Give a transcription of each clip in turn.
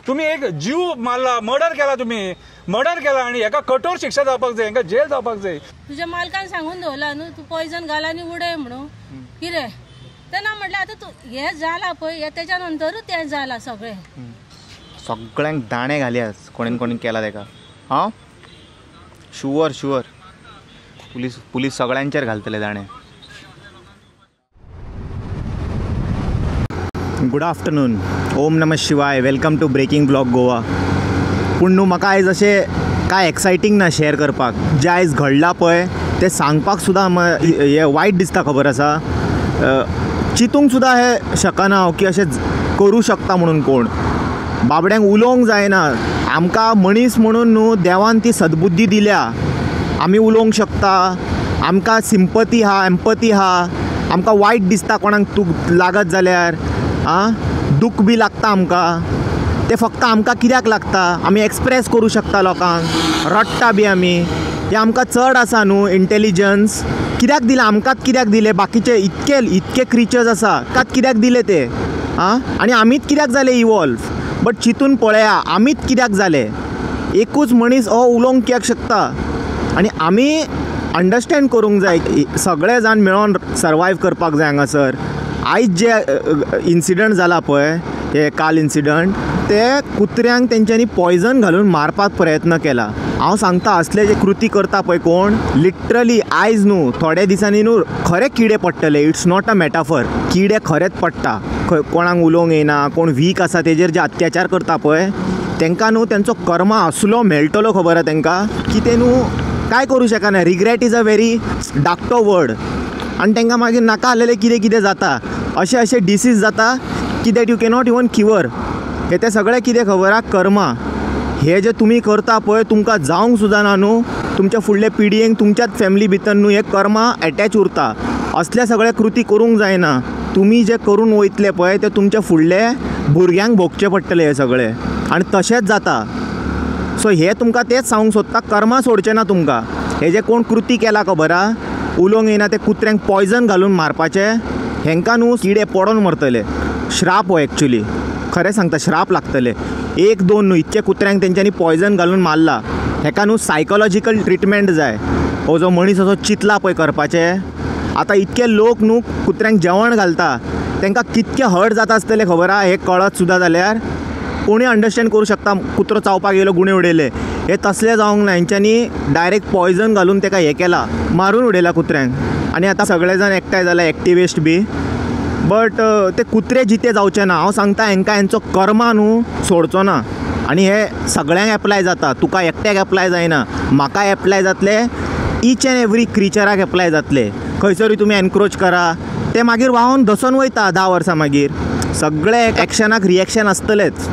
तुम्ही एक जीव मारला, मर्डर केला, तुम्ही मर्डर केला आणि एका कठोर शिक्षा जावपाक जाय, एका जेल जावपाक जाय. तुझ्या मालकान सांगून दवरला न्हू तू पॉयझन घाल आनी उडय म्हणून कितें तेन्ना म्हटलें आतां तू हें जाला पळय तेच्या नंतरूच तें जाला सगळें. सगळ्यांक दाणे घालयास कोणेन केला तेका. हां शुअर पुलीस सगळ्यांचेर घालतले दाणे. गुड आफ्टरनून, ओम नमः शिवाय, welcome to breaking blog Goa. पूण न्हू म्हाका आयज अशें कांय एक्सायटींग ना शेअर करपाक. जें आयज घडलां पळय तें सांगपाक सुद्दां हें वायट दिसता, खबर आसा. चिंतूंक सुद्दां हें शकना हांव की अशें करूं शकता म्हणून कोण. बाबड्यांक उलोवंक जायना. आमकां मनीस म्हणून न्हू देवान ती सद्बुद्धी दिल्या. आमी उलोवंक शकता, आमकां सिंपती हा, एम्पती हा. आमकां वायट दिसता कोणाक तूं लागत जाल्यार, दूख बी लागता आमकां. तें फक्त आमकां कित्याक लागता, आमी एक्सप्रेस करूं शकता लोकांक, रडटा बी आमी. हें आमकां चड आसा न्हू इंटेलिजन्स. कित्याक दिलें आमकांच, कित्याक दिलें? बाकीचे इतके क्रिचर्स आसा ताका कित्याक दिले ते? आनी आमीच कित्याक जाले इवॉल्व? बट चिंतून पळया, आमीच कित्याक जाले? एकूच मनीस हो उलोवंक कित्याक शकता? आनी आमी अंडरस्टँड करूंक जाय, सगळे जाण मेळोन सर्वायव करपाक जाय हांगासर. आयज जे इन्सिडंट जाला पळय, हे काल इन्सिडंट, ते कुत्र्यांक तेंच्यांनी पॉयझन घालून मारपाक प्रयत्न केला. हांव सांगता, असले जे कृती करता पळय कोण, लिटरली आयज न्हू थोड्या दिसांनी न्हू खरे किडे पडटले. It's not a metaphor. किडे खरेंच पडटा. कोणाक उलोवंक येना, कोण वीक आसा तेजेर जे अत्याचार करता पळय तेंकां न्हू तेंचो कर्मा असलो मेळटलो, खबर आसा तेंकां, की ते न्हू काय करूं शकना. रिग्रेट इज अ व्हेरी धाकटो वर्ड. आनी तांकां मागीर नाका आसलेलें कितें जाता, अशे डिसीज जाता की that you cannot even cure. हे ते सगळें कितें खबर आसा, कर्मा. हे जे तुमी करता पळय तुमकां जावंक सुद्दां ना न्हू, तुमच्या फुडले पिडयेक तुमच्याच फॅमिली भितर न्हू हे कर्मा एटॅच उरता. असले सगळे कृती करूंक जायना. तुमी जे करून वयतले पळय ते तुमच्या फुडले भुरग्यांक भोगचे पडटले हे सगळे, आनी तशेंच जाता. सो हे तुमकां तेच सांगूंक सोदता, कर्मा सोडचें ना तुमकां. हे जे कोण कृती केला खबर आसा, उलोवंक येना ते कुत्र्यांक पॉयझन घालून मारपाचे, हेंकां न्हू किडे पडोन मरतले. श्राप हो एक्चुली, खरें सांगता, श्राप लागतले. 1-2 न्हू इतके कुत्र्यांक तेंच्यांनी पॉयझन घालून मारला. हेका न्हू सायकोलॉजिकल ट्रिटमेंट जाय. हो जो मनीस असो चिंतला पळय करपाचे. आतां इतके लोक न्हू कुत्र्यांक जेवण घालता, तांकां कितके हर्ट जाता आसतले खबर आसा, हे कळत सुद्दां जाल्यार कोणी अंडरस्टँड करूं शकता. कुत्रो चावपाक येयलो, गुणे उडयले, हे तसले जावंक ना. हेंच्यांनी डायरेक्ट पॉयझन घालून ताका हें केला, मारून उडयला कुत्र्यांक. आनी आतां सगळे जाण एकठांय जाला, एक्टिविस्ट बी. बट ते कुत्रे जिते जावचे ना. हांव सांगता हेंकां हेंचो कर्मा न्हू सोडचो ना. आनी हे सगळ्यांक एप्लाय जाता, तुका एकट्याक एप्लाय जायना, म्हाका एप्लाय जातले, ईच एंड एवरी क्रिचराक एप्लाय जातले. खंयसरूय तुमी एनक्रोच करा, ते मागीर व्हांवन धसून वयता 10 वर्सां मागीर. सगळे एक्शनाक रिएक्शन आसतलेच.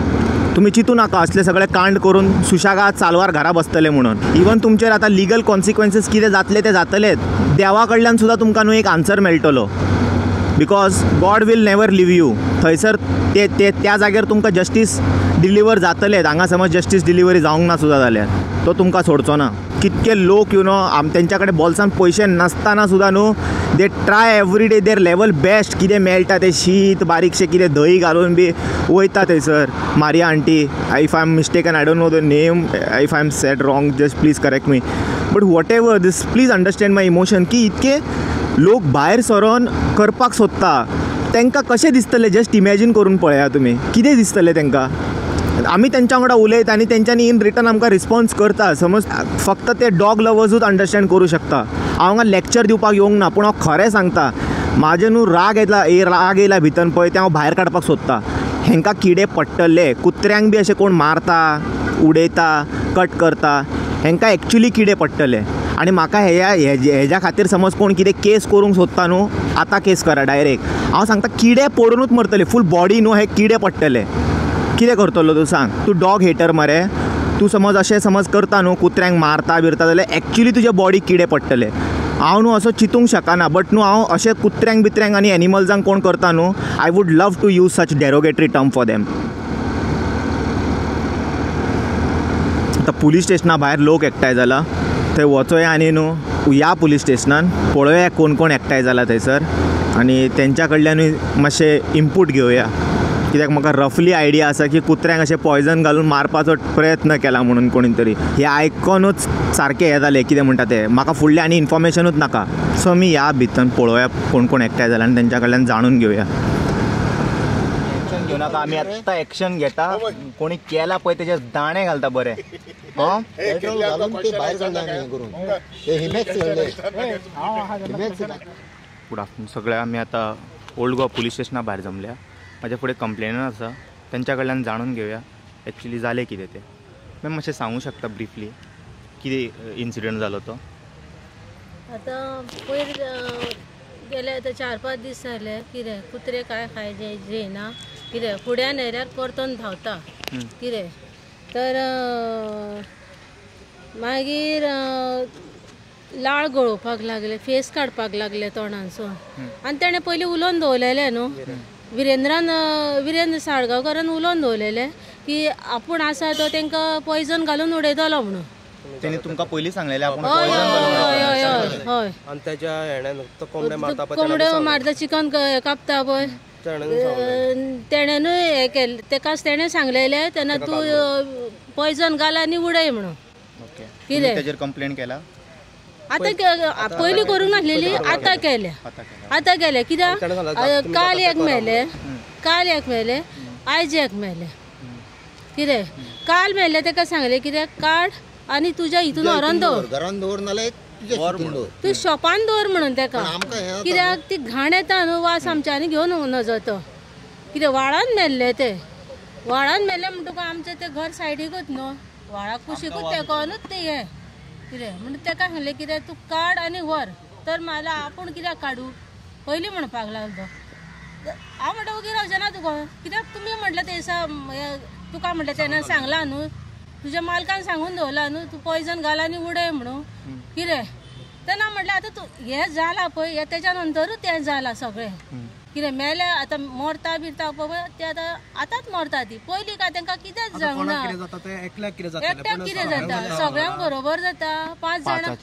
तुमी चिंतू नाका असले सगळे कांड करून सुशागाद सालवार घरा बसतले म्हणून. इवन तुमचेर आतां लिगल कॉन्सिक्वेन्सीस कितें जातले ते जातलेच. देवा कडल्यान सुद्दां तुमकां न्हू एक आन्सर मेळटलो, because god will never leave you. थंयसर ते त्या जाग्यार तुमकां जस्टीस डिलिव्हर जातलेच. हांगा समज जस्टीस डिलिव्हरी जावंक ना सुद्दां जाल्यार तो तुमकां सोडचो ना. कितके लोक तेंच्या कडेन बोल्सान पयशे नासतना सुद्दां न्हू they try every day there level best. कितें मेळटा ते शीत बारीकशें कितें दही घालून बी वयता थंयसर. Maria aunty, if I am mistaken, I don't know the name, if I am said wrong just please correct me. But whatever this, please understand my emotion. की इतके लोक भायर सरोन करपाक सोदता, तांकां कशें दिसतलें जस्ट इमॅजीन करून पळया तुमी, कितें दिसतलें तांकां. आमी तेंच्या वांगडा उलयता आनी तेंच्यांनी इन रिटर्न आमकां रिस्पॉन्स करता. समज फक्त ते डॉग लवर्सूच अंडरस्टँड करूं शकता. हांव हांगा लेक्चर दिवपाक येवंक ना, पूण हांव खरें सांगता, म्हाजे न्हू राग येयला भितर पळय ते हांव भायर काडपाक सोदता. हेंकां किडे पडटले. कुत्र्यांक बी अशें कोण मारता, उडयता, कट करता, हेंकां एक्चुली किडे पडटले. आनी म्हाका हेज्या खातीर समज कोण कितें केस करूंक सोदता न्हू, आतां केस करा डायरेक्ट. हांव सांगता किडे पडूनूच मरतले, फूल बॉडी न्हू हे किडे पडटले. कितें करतलो तूं सांग? तूं डॉग हेटर मरे. तूं समज अशें समज करता न्हू, कुत्र्यांक मारता बिरता जाल्यार एक्चुली तुजे बॉडी किडे पडटले. हांव न्हू असो चिंतूंक शकना. बट न्हू हांव अशें कुत्र्यांक बित्र्यांक आनी एनिमल्सांक कोण करता न्हू, I would love to use such derogatory term for them. आतां पुलीस स्टेशना भायर लोक एकठांय जाला, थंय वचोया आनी न्हू या पुलीस स्टेशनान पळोवया कोण कोण एकठांय जाला थंयसर, आनी तेंच्या कडल्यानूय मातशें इनपूट घेवया. कित्याक म्हाका रफली आयडिया आसा की कुत्र्यांक अशें पॉयझन घालून मारपाचो प्रयत्न केला म्हणून कोणी तरी. हे आयकोनूच सारकें हें जालें कितें म्हणटा तें. म्हाका फुडलें आनी इन्फॉर्मेशनूच नाका. सो आमी ह्या भितर पळोवया कोण कोण एकठांय जाला आनी तेंच्या कडल्यान जाणून घेवया. टेन्शन घेवं नाका, आमी आत्तां एक्शन घेता. कोणी केला पळय तेजे दाणे घालता बरे. गुड आफ्टरनून सगळ्या. आमी आतां ओल्ड गोवा पुलीस स्टेशना भायर जमल्या. म्हाज्या फुडें कंप्लेनर आसा, तेंच्या कडल्यान जाणून घेवया एक्चुली जालें कितें तें. मॅम मातशें सांगूं शकता ब्रिफली कितें इन्सिडंट जालो तो? आतां पयर गेले आतां 4-5 दीस जाले. कितें कुत्रे काय खाय जेयना. कितें फुड्यान येयल्यार परतून धांवता. कितें तर मागीर लाळ गळोवपाक लागले, फेस काडपाक लागले तोंडांसून. आनी तेणें पयलीं उलोवन दवरलेलें न्हू. वीरेंद्र साळगांवकारान उलोवन दवरलेलें की आपूण आसा तो तांकां पॉयझन घालून उडयतलो म्हणून. तेणी तुमकां पयलीं सांगलेलें आपूण हय हय. आनी तेच्या हेणेन तो कोंबडे मारता पळय, कोंबड्यो मारता, चिकन कापता पळय, तेणेनूय हें केलें. तेकाच तेणें सांगलेलें तेन्ना तूं पॉयझन घाल आनी उडय म्हणून. कितें तेजेर कंप्लेंट केला? आतां पयलीं करूंक नासलेली, आतां केल्या. कित्याक काल एक मेले, आयज एक मेले. कितें काल मेले तेका सांगलें कितें काड आनी तुज्या हितून व्हरोन दवर, घरान दवर नाल्यार तूं शॉपान दवर म्हणून तेका. कित्याक ती घाण येता न्हू, वास आमच्यांनी घेवन नजो तो. कितें व्हाळान मेल्ले ते, व्हाळान मेल्ले म्हणटकूच आमचें तें घर सायडीकूच न्हू, व्हाळाक कुशीकूच तेकोनूच ते हे. कितें म्हणून तेका सांगलें कितें तूं काड आनी व्हर. तर मला आपूण कित्याक काडू पयलीं म्हणपाक लागलो. हांव म्हणटा ओगी रावचें ना तुका. कित्याक तुमी म्हटलें ते तुका म्हटलें तेन्ना सांगलां न्हू, तुज्या मालकान सांगून दवरला न्हू तूं पॉयझन घाल आनी उडय म्हणून. कितें तेन्ना म्हटलें आतां तूं हें जाला पळय, हें तेच्या नंतरूच तें जाला सगळें. कितें मेले आतां मरता बिरता पळय ते आतांच मरता. ती पयलीं काय तांकां कितेंच जावना. एकट्याक कितें जाता, सगळ्यांक बरोबर जाता. 5 जाणां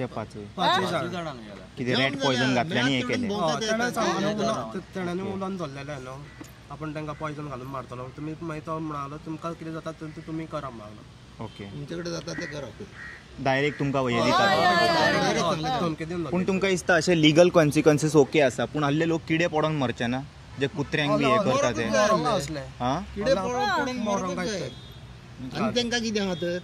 कितें रेड पॉयझन घातल्यानी हे केलें. तेणें उलोवन धरलेलें न्हू, आपण तांकां पॉयझन घालून मारतलो. तुमी मागीर तो म्हणालो तुमकां कितें जाता तें तुमी करा म्हणलो. ओके, तुमचे कडेन जाता ते करा. डायरेक्ट तुमकां हे दिता. पूण तुमकां दिसता अशें लिगल कॉन्सिक्वन्सीस ओके आसा, पूण हल्ले लोक किडे पडोन मरचे ना जे कुत्र्यांक बी हे करता ते? आनी तांकां कितें आहा तर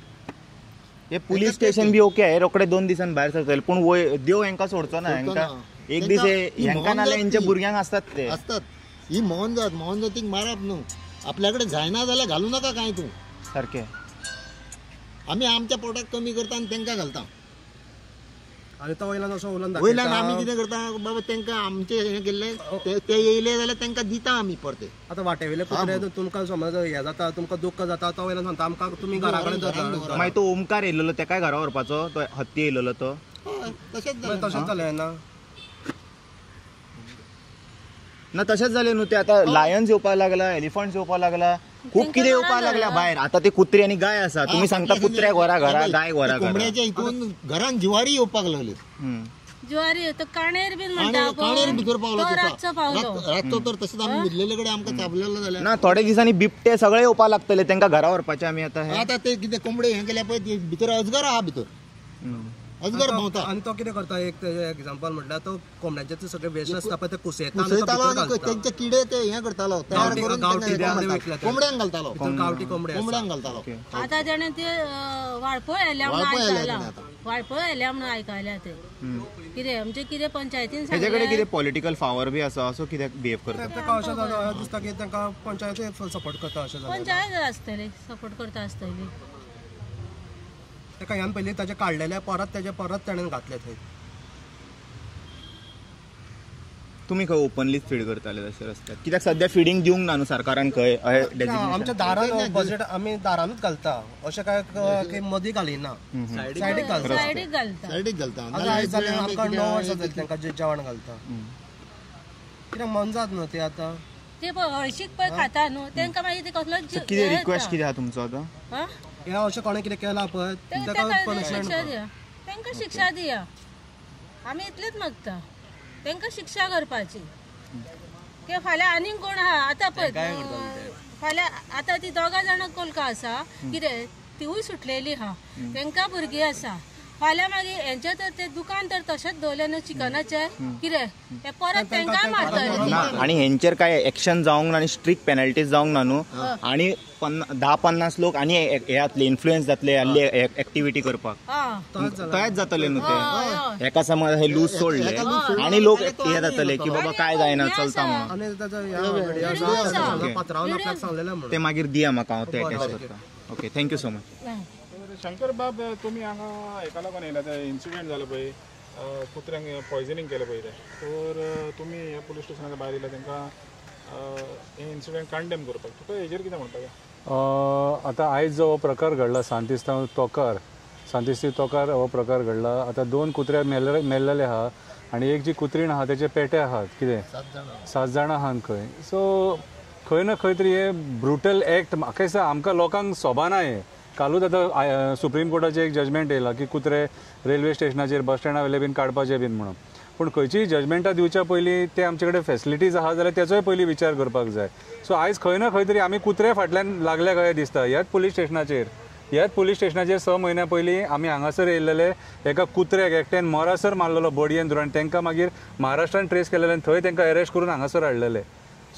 हे पुलीस स्टेशन बी ओके आहे, रोखडे 2 दिसान भायर सरतले. पूण देव हेंकां सोडचो ना. हेंकां एक दीस हेंकां नाल्यार हेंच्या भुरग्यांक असतात ते असतात. ही मोहन जातीक मारप न्हू. आपल्याकडे जायना जाल्यार घालू नाका कांय तूं. सारकें. आमी आमच्या पोटाक कमी करता आनी तांकां घालता. आनी तो वयल्यान असो उलोवन वयल्यान आमी कितें करता बाबा तांकां आमचे हें केल्लें ते येयले जाल्यार तांकां दिता आमी परते. आतां वाटेवयले कुत्रे तुमकां समज हें जाता, तुमकां दुख्ख जाता, तो वयल्यान सांगता आमकां तुमी घरा कडेन धरता. मागीर तो ओमकार येयलेलो तेकाय घरा व्हरपाचो, तो हत्ती येयलेलो तो. तशेंच जालें ना तशेंच जालें न्हू. ते आतां लायन्स येवपाक लागला, एलिफंट्स येवपाक लागला, खूब कितें येवपाक लागल्या भायर. आतां ते कुत्रे आनी गाय आसा. तुमी सांगता कुत्र्याक व्हरा घरा, गाय व्हरा घरा. कोंबड्याच्या हितून घरान जिवारी येवपाक लागले. ज्वारी तो काणेर बीन म्हणटा काणेर भितर पावलो. रातचो तर तसंच आमी न्हिदलेले कडेन आमकां चाबलेलो जाल्यार ना. थोड्या दिसांनी बिबटे सगळे येवपाक लागतले, तांकां घरा व्हरपाचे आमी. आतां ते कितें कोंबडे हें केल्या पळय भितर अजगर आहा भितर. अजगर भोंवता. आनी तो कितें करता, एक एक्झाम्पल म्हटल्यार तो कोंबड्याचे सगळे वेस्ट आसता पळय ते कुसयता, तेंचे किडे ते हें करतालो, कोंबड्यांक घालतालो. गांवठी कोंबड्यांक घालतालो. आतां तेणें ते वाळपय आयल्या म्हणून आयकल्या ते. कितें आमचे कितें पंचायतीन तेजे कडेन कितें पॉलिटिकल पावर बी आसा, असो कित्याक बिहेव करता? ताका अशें दिसता की तांकां पंचायती सपोर्ट करता. अशें पंचायत आसतली सपोर्ट करता आसतली. ताका ह्यान पयलीं ताजे काडलेले परत ताणें घातले थंय. तुमी खंय ओपनलीच फीड करताले तशें रस्त्यार? कित्याक सद्या फिडींग दिवंक ना न्हू सरकारान खंय आमच्या दारान बजेट आमी दारानूच घालता. अशें काय मदीं घालिना, सायडीक घालता. आयज जाल्यार आमकां 9 वर्सां जालीं तांकां जेवण घालता. कित्याक मन जात न्हू ते आतां. ते हळशीक पळय खाता न्हू, तांकां मागीर ते कसलो कितें रिक्वेस्ट कितें आहा तुमचो आतां? हे अशें कोणें कितें केलां पळय ताका पनिशमेंट दिया, तांकां शिक्षा दिया. आमी इतलेंच मागता, तांकां शिक्षा करपाची. की फाल्यां आनीक कोण आहा. आतां पळय फाल्यां आतां ती 2 जाणां कोलका आसा कितें तिवूय सुटलेली आहा तांकां भुरगीं आसा फाल्यां मागीर हेंचे तर ते दुकान तर तशेंच दवरले न्हू चिकनाचे कितें हे परत तांकां मारतले आणि हेंचेर काय एक्शन जावंक ना आनी स्ट्रिक्ट पेनल्टीज जावंक ना न्हू आणि 10-50 लोक आणि हे जातले इन्फ्लुएन्स जातले एक्टिविटी करपाक तयाच जातले न्हू ते एका समज हे लूज सोडले आणि लोक हे जातले की बाबा काय जायना चलता म्हणून ते मागीर दिया म्हाका हांव ते अटॅच करता okay thank you so much Shankar बाब तुम्ही हांगा हेका लागून येयला ते इन्सिडेंट जालो पळय कुत्र्यांक पॉयझनिंग केलें पळय तर तुमी ह्या पुलीस स्टेशनाच्या भायर येयला तांकां हे इन्सिडेंट कंडेम करपाक तुका हेजेर कितें म्हणपाक आता आयज जो प्रकार घडला सांतिस्तांव तोकार हो प्रकार घडला आता 2 कुत्रे मेल्लेले आहा आणि एक जी कुत्रीण आहा तेचे पेटे आहात कितें 7 जाणां आहात खंय सो खंय ना खंय तरी हे ब्रुटल एक्ट म्हाका दिसता आमकां लोकांक सोबाना हे कालूच आतां सुप्रीम कोर्टाचें एक जजमेंट येयलां की कुत्रे रेल्वे स्टेशनाचेर बस स्टँडा वयले बीन काडपाचे बीन म्हणून पूण खंयचीय जजमेंटां दिवच्या पयलीं ते आमचे कडेन फेसिलिटीज आहा जाल्यार तेचोय पयलीं विचार करपाक जाय सो आयज खंय ना खंय तरी आमी कुत्रे फाटल्यान लागल्या कशें दिसता ह्याच पुलीस स्टेशनाचेर 6 म्हयन्या पयलीं आमी हांगासर येयल्लेले एका कुत्र्याक एकट्यान मोरासर मारलेलो बडयेन धरून आनी तांकां मागीर महाराष्ट्रान ट्रेस केलेले आनी थंय तांकां अरेस्ट करून हांगासर हाडलेले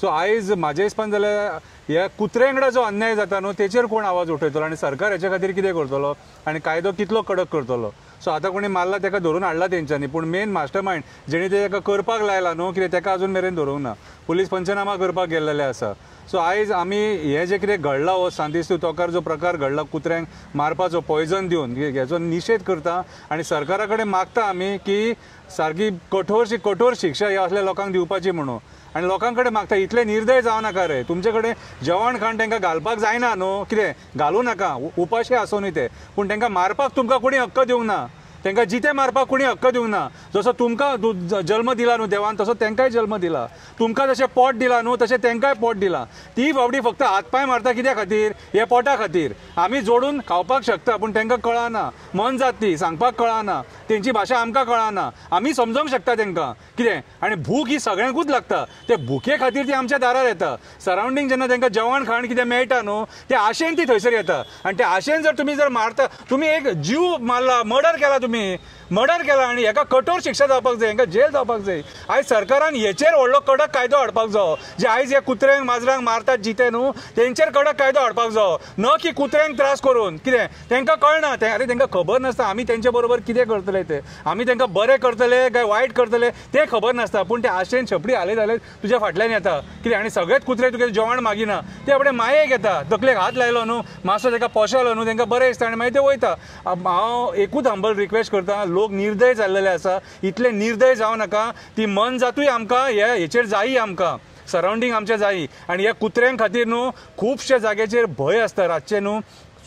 सो आयज म्हाज्या हिसपान जाल्यार ह्या कुत्र्यांकडेन जो अन्याय जाता न्हू तेचेर कोण आवाज उठयतलो आनी सरकार हेच्या खातीर कितें करतलो आनी कायदो कितलो कडक करतलो सो आतां कोणी मारला ताका धरून हाडला तेंच्यांनी पूण मेन मास्टर मायंड जेणी ताका करपाक लायला न्हू कितें ताका अजून मेरेन धरूंक ना पुलीस पंचनामा करपाक गेल्लेले आसा सो आयज आमी हे जे कितें घडला हो सांतिस्तांव तोकार जो प्रकार घडला कुत्र्यांक मारपाचो पॉयझन दिवन हेचो निशेध करता आनी सरकारा कडेन मागता आमी की सारकी कठोर शिक्षा ह्या असल्या लोकांक दिवपाची म्हणून आनी लोकां कडेन मागता इतले निर्दय जावं नाका रे तुमचे कडेन जेवण खाण तांकां घालपाक जायना न्हू कितें घालूं नाका उपाशी आसूनी ते पूण तांकां मारपाक तुमकां कोणी हक्क दिवंक ना तांकां जिते मारपाक कोणी हक्क दिवंक ना जसो तुमकां जल्म दिला न्हू देवान तसो तांकांय जल्म दिला तुमकां जशें पोट दिला न्हू तशें तांकांय पोट दिला ती बावडी फक्त हातपांय मारता कित्या खातीर हे पोटा खातीर आमी जोडून खावपाक शकता पूण तांकां कळना मन जात ती सांगपाक कळना तेंची भाशा आमकां कळना आमी समजोवंक शकता तांकां कितें आनी भूक ही सगळ्यांकूच लागता ते भुके खातीर ती आमच्या दारार येता सरावंडींग जेन्ना तांकां जेवण खाण कितें मेळटा न्हू ते आशेन ती थंयसर येता आनी ते आशेन जर तुमी मारता तुमी एक जीव मारला मर्डर केला मर्डर केला आनी हेका कठोर शिक्षा जावपाक जाय हेका जेल जावपाक जाय आयज सरकारान हेचेर व्हडलो कडक कायदो हाडपाक जायो जे आयज हे कुत्र्यांक माजरांक मारतात जिते न्हू तेंचेर कडक कायदो हाडपाक जायो न की कुत्र्यांक त्रास करून कितें तांकां कळना अरे तांकां खबर नासता आमी तेंचे बरोबर कितें करतले ते आमी तांकां बरें करतले काय वायट करतले ते खबर नासता पूण ते आशेन छपडी हालयत हालयत तुज्या फाटल्यान येता कितें आनी सगळेच कुत्रे तुगे जेवण मागिना ते आपणे मायेक येता तकलेक हात लायलो न्हू मातसो ताका पोशलो न्हू तांकां बरें दिसता आनी मागीर ते वयता हांव एकूच हंबल रिक्वेस्ट करता लोक निर्दय जाल्लेले आसा इतले निर्दय जावं नाका ती मन जातूय आमकां हेचेर जायी आमकां सरावंडींग आमच्या जायी आनी ह्या कुत्र्यांक खातीर न्हू खुबशे जाग्याचेर भंय आसता रातचे न्हू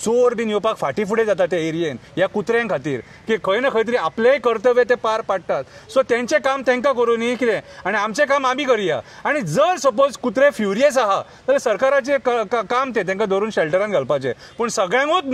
चोर बीन येवपाक फाटी फुडें जाता त्या एरियेन ह्या कुत्र्यांक खातीर की खंय ना खंय तरी आपलेंय कर्तव्य ते पार पाडटात सो तेंचें काम तांकां करूं न्ही कितें आनी आमचें काम आमी करया आनी जर सपोज कुत्रे फ्युरियस आहा जाल्यार सरकाराचें काम तें तांकां धरून शेल्टरान घालपाचें पूण सगळ्यांकूच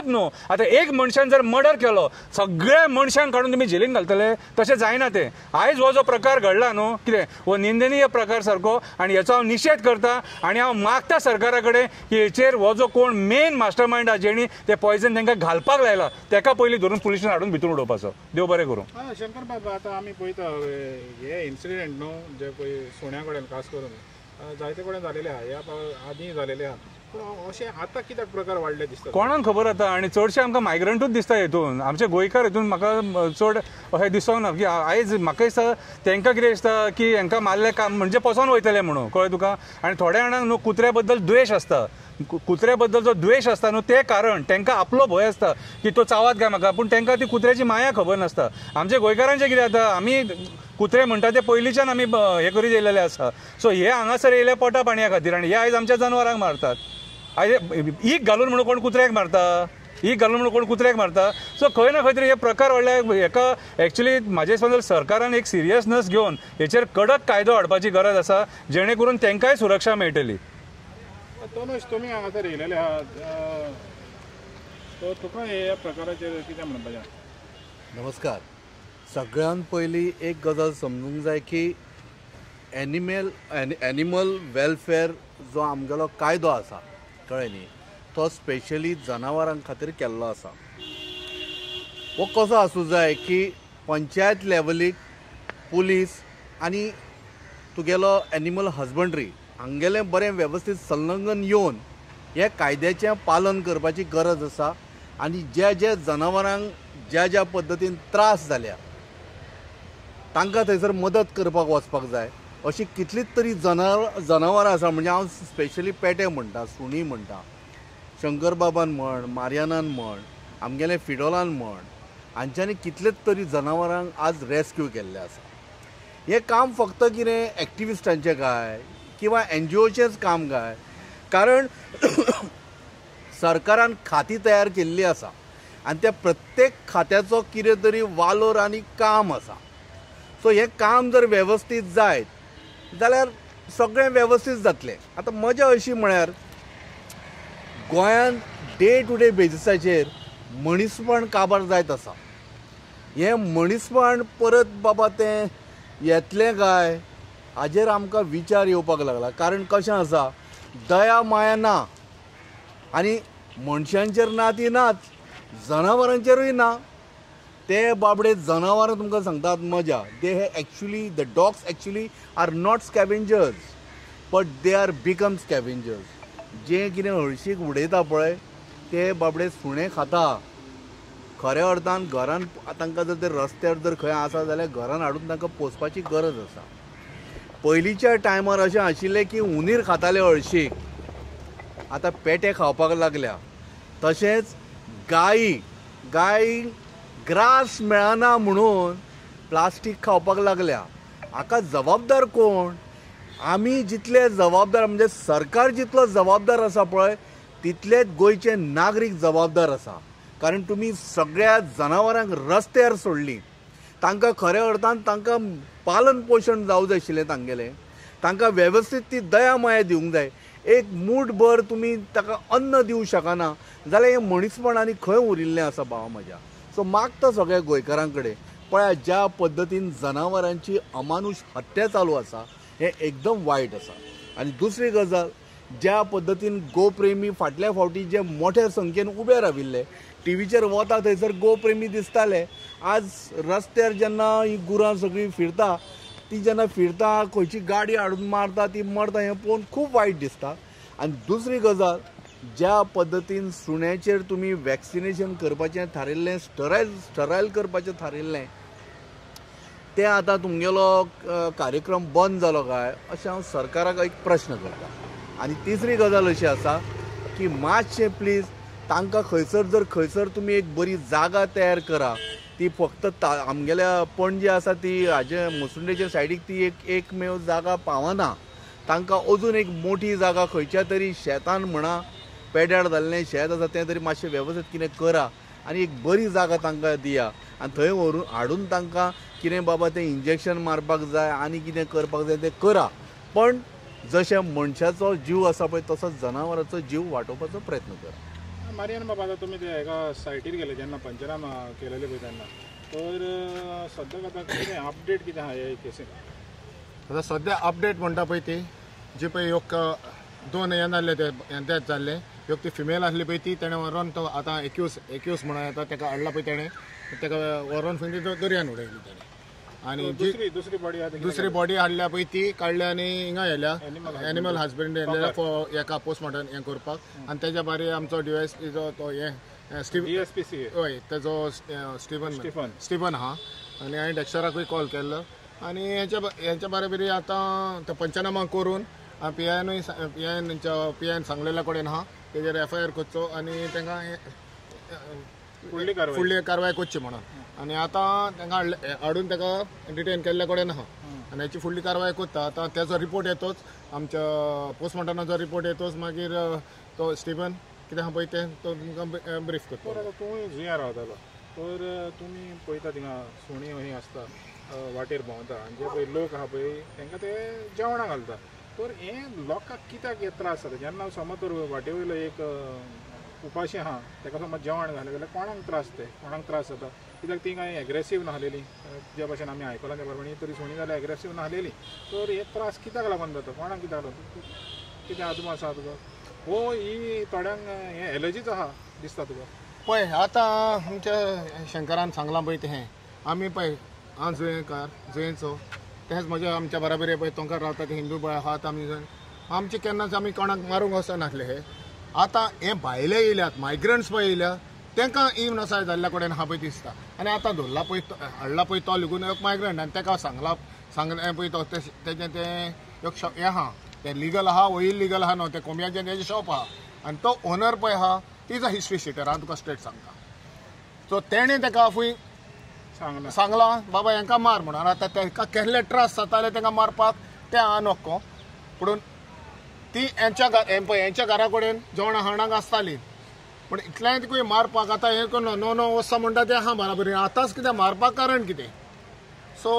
न्हू आतां एक मनशान जर मर्डर केलो सगळ्या मनशांक काडून तुमी जेलीन घालतले तशें जायना तें आयज हो जो प्रकार घडला न्हू कितें हो निंदनीय प्रकार सारको आनी हेचो हांव निशेध करता आनी हांव मागता सरकारा कडेन की हेचेर हो जो कोण मेन मास्टर माइंड आहा जेणी ते पॉयझन तांकां घालपाक लायला ताका पयलीं धरून पुलिसांत हाडून भितून उडोवपाचो देव बरें करूं शंकर बाबा आतां आमी पळयता हे इन्सिडेंट न्हू जे पळय सोण्या कडेन खास करून जायते कडेन जालेले आहा ह्या आदीं जालेले आहा पूण अशें आतां कित्याक प्रकार वाडले दिसता कोणाक खबर आतां आनी चडशे आमकां मायग्रंटूच दिसता हेतून आमचे गोंयकार हेतून म्हाका चड अशें दिसोंक ना की आयज म्हाका दिसता तांकां कितें दिसता की हांकां मारलें काम म्हणजे पसोन वयतलें म्हणून कळ्ळें तुका आनी थोड्या जाणांक न्हू कुत्र्या बद्दल द्वेश आसता कुत्र्या बद्दल जो द्वेश आसता न्हू ते कारण तांकां आपलो भंय आसता की तो चावात काय म्हाका पूण तांकां ती कुत्र्याची माया खबर नासता आमच्या गोंयकारांचें कितें जाता आमी कुत्रे म्हणटा ते पयलींच्यान आमी हे करीत येयलेले आसा सो हे हांगासर येयले पोटा पाणया खातीर आनी हे आयज आमच्या जनावरांक मारतात आयज ईक घालून म्हणून कोण कुत्र्याक मारता सो खंय ना खंय तरी हे प्रकार व्हडले हेका एक्चुली म्हाजे हिसपान सरकारान एक सिरियसनेस घेवन हेचेर कडक कायदो हाडपाची गरज आसा जेणे करून तांकांय सुरक्षा मेळटली तोनूश तुमी हांगासर येयलेले आहात सो तुका ह्या प्रकाराचेर कितें म्हणपाचें नमस्कार सगळ्यान पयलीं एक गजाल समजूंक जाय की एनिमल वेलफेअर जो आमगेलो कायदो आसा कळ्ळें न्ही, तो स्पेशली जनावरां खातीर केल्लो आसा. हो कसो आसूं जाय की पंचायत लेवलीक पुलीस आनी तुगेलो एनिमल हजबंड्री हांगेलें बरें वेवस्थीत संलग्न येवन हे कायद्याचें पालन करपाची गरज आसा. आनी जे जनावरांक ज्या पद्दतीन त्रास जाल्या तांकां थंयसर मदत करपाक वचपाक जाय. अशी कितलीच तरी जनावरां आसा, म्हणजे हांव स्पेशली पेटे म्हणटा, सुणी म्हणटा, शंकरबाबान म्हण, मारियानान म्हण, आमगेलें फिडोलान म्हण, हांच्यांनी कितलेच तरी जनावरांक आज रेस्क्यू केल्ले आसा. हें काम फक्त कितें एक्टिविस्टांचें काय किंवा NGOचेंच काम काय, कारण सरकारान खाती तयार केल्ली आसा आनी त्या प्रत्येक खात्याचो कितें तरी वालोर आनी काम आसा. सो हें काम जर वेवस्थीत जायत जाल्यार सगळें वेवस्थीत जातलें. आतां मजा अशी म्हळ्यार गोंयांत डे टू डे बेजिसाचेर मनीसपण काबार जायत आसा. हें मनीसपण परत बाबा तें येतलें काय हाजेर आमकां विचार येवपाक लागला. कारण कशें आसा, दया माया ना आनी मनशांचेर ना ती नाच, जनावरांचेरूय ना. ते बाबडे जनावरां तुमकां सांगतात मजा. They actually the dogs actually are not scavengers but they are become scavengers. जें कितें हळशीक उडयता पळय ते बाबडे सुणे खाता. खऱ्या अर्थान घरान तांकां जर ते रस्त्यार जर खंय आसा जाल्यार घरान हाडून तांकां पोसपाची गरज आसा. पयलींच्या टायमार अशें आशिल्लें की उंदीर खाताले हळशीक, आतां पेटे खावपाक लागल्या. तशेंच गाय ग्रास मेळना म्हणून प्लास्टीक खावपाक लागल्या. हाका जबाबदार कोण? आमी जितले जबाबदार, म्हणजे सरकार जितलो जबाबदार आसा पळय तितलेच गोंयचे नागरीक जबाबदार आसा. कारण तुमी सगळ्या जनावरांक रस्त्यार सोडलीं. तांकां खऱ्या अर्थान तांकां पालन पोशण जावं जाय आशिल्लें तांगेलें. तांकां वेवस्थीत ती दया माया दिवंक जाय. एक मूठभर तुमी ताका अन्न दिवं शकना जाल्यार हें मनीसपण आनी खंय उरिल्लें आसा भावा म्हज्या. सो मागता सगळ्या गोंयकारां कडेन, पळया ज्या पद्दतीन जनावरांची अमानुश हत्या चालू आसा हें एकदम वायट आसा. आनी दुसरी गजाल, ज्या पद्दतीन गोप्रेमी फाटल्या फावटी जे मोठ्या संख्येन उबे राविल्ले, टीव्हीचेर वता थंयसर गोप्रेमी दिसताले. आज रस्त्यार जेन्ना ही गुरां सगळीं फिरता, ती जेन्ना फिरता खंयची गाडी हाडून मारता ती मरता, हें पळोवन खूब वायट दिसता. आनी दुसरी गजाल, ज्या पद्दतीन सुण्याचेर तुमी वॅक्सिनेशन करपाचें थारिल्लें, स्टरायल करपाचें थारिल्लें, तें आतां तुमगेलो कार्यक्रम बंद जालो काय अशें हांव सरकाराक एक प्रश्न करतां. आनी तिसरी गजाल अशी आसा की मातशें प्लीज तांकां खंयसर तुमी एक बरी जागा तयार करा. ती फक्त आमगेल्या पणजे आसा ती हाजे मुसुंडेच्या सायडीक ती एकमेव जागा पावना. तांकां अजून एक मोठी जागा खंयच्या तरी शेतान म्हणा, पेड्यार जाल्लें शेत आसा तें तरी मातशें वेवस्थीत कितें करा आनी एक बरी जागा तांकां दिया. आनी थंय व्हरून हाडून तांकां कितें बाबा तें इंजेक्शन मारपाक जाय आनी कितें करपाक जाय तें करा. पण जशें मनशाचो जीव आसा पळय तसो जनावरांचो जीव वाटोवपाचो प्रयत्न करा. मारियान बाबा, आता तुम्ही ते एका सायटीर गेले जेन्ना पंचनामा केलेले पळय तेन्ना, तर सद्याक आतां कितें अपडेट कितें आहा ह्या केसीन? आतां सद्या अपडेट म्हणटा पळय ती जी पळय योग 2 हे जाल्ले ते डेथ जाल्ले, योग ती फिमेल आसली पळय ती तेणें व्हरोन तो आतां एक्यूज म्हणून येता तेका हाडला पळय तेणें, तेका व्हरोन खंय दर्यान उडयली तेणें. आनी दुसरी बॉडी हाडल्या पळय ती काडल्या आनी हिंगा येयल्या एनिमल हजबंड्री येयल्या एका पोस्टमॉर्टम हें करपाक. आनी तेज्या भायर आमचो DYSP जो तो हें हय तेजो स्टिफन आहा. आनी हांवें डेक्स्टराकूय कॉल केल्लो. आनी हेच्या बरोबरी आतां तो पंचनामा करून PIN सांगलेल्या कडेन आहा तेजेर FIR करचो आनी तांकां फुडली कारवाय करची म्हणून. आनी आतां तांकां हाडून ताका डिटेन केल्ल्या कडेन आहा आनी हेची फुडली कारवाय करता. आतां तेजो रिपोर्ट येतोच, आमच्या पोस्टमॉर्टमाचो रिपोर्ट येतोच, मागीर तो स्टिफन कितें आहा पळय तें तो तुमकां ब्रीफ करता. तूं जुंयार रावतालो तर तुमी पळयता थिंगा सुणी ही आसता वाटेर भोंवता आनी जे पळय लोक आहा पळय तांकां ते जेवणां घालता. तर हें लोकांक कित्याक हे त्रास जाता? जेन्ना समज तर वाटे वयलो एक उपाशी आहा ताका समज जेवण घालें जाल्यार कोणाक त्रास जाता? कित्याक ती कांय एग्रेसीव नाहलेली जे भाशेन आमी आयकलां त्या प्रमाणे तरी सुणी जाल्यार एग्रेसीव नाहलेली तर हे त्रास कित्याक लागून जाता कोणाक कित्याक लागून कितें आदमा आसा तुका हो ही थोड्यांक हें एलर्जीच आहा दिसता तुका पळय आतां आमच्या शंकरान सांगलां पळय तें आमी पळय हांव जुयेचो तेच म्हज्या आमच्या बराबरी पळय तोंकार रावता ते हिंदू पळय आहात आमी आमचे केन्नाच आमी कोणाक मारूंक वचनासले हे आतां हे भायले येयल्यात मायग्रंट्स पळय येयल्या तांकां इवन असाय जाल्ल्या कडेन आहा पळय दिसता आनी आतां धरला पळय हाडला पळय तो लेगून एक मायग्रंट आनी ताका सांगलें पळय तो तेजें तें एक हें आहा तें लिगल आहा वो इलिगल आहा न्हू तें कोंबयाचें तेजें शॉप आहा आनी तो ओनर पळय आहा इज अ हिस्ट्री शिटर हांव तुका स्ट्रेट सांगता सो तेणें ताका फूंय सांगलां बाबा हांकां मार म्हणून आतां ताका केल्ले त्रास जाताले तांकां मारपाक तें हांव नोको पूण ती हेंच्या घरा कडेन जेवणां हाणाक आसताली पूण इतलेंय तिकूय मारपाक आतां हें करून नो नो वचता म्हणटा तें आहा बराबरी आतांच कितें मारपाक कारण कितें सो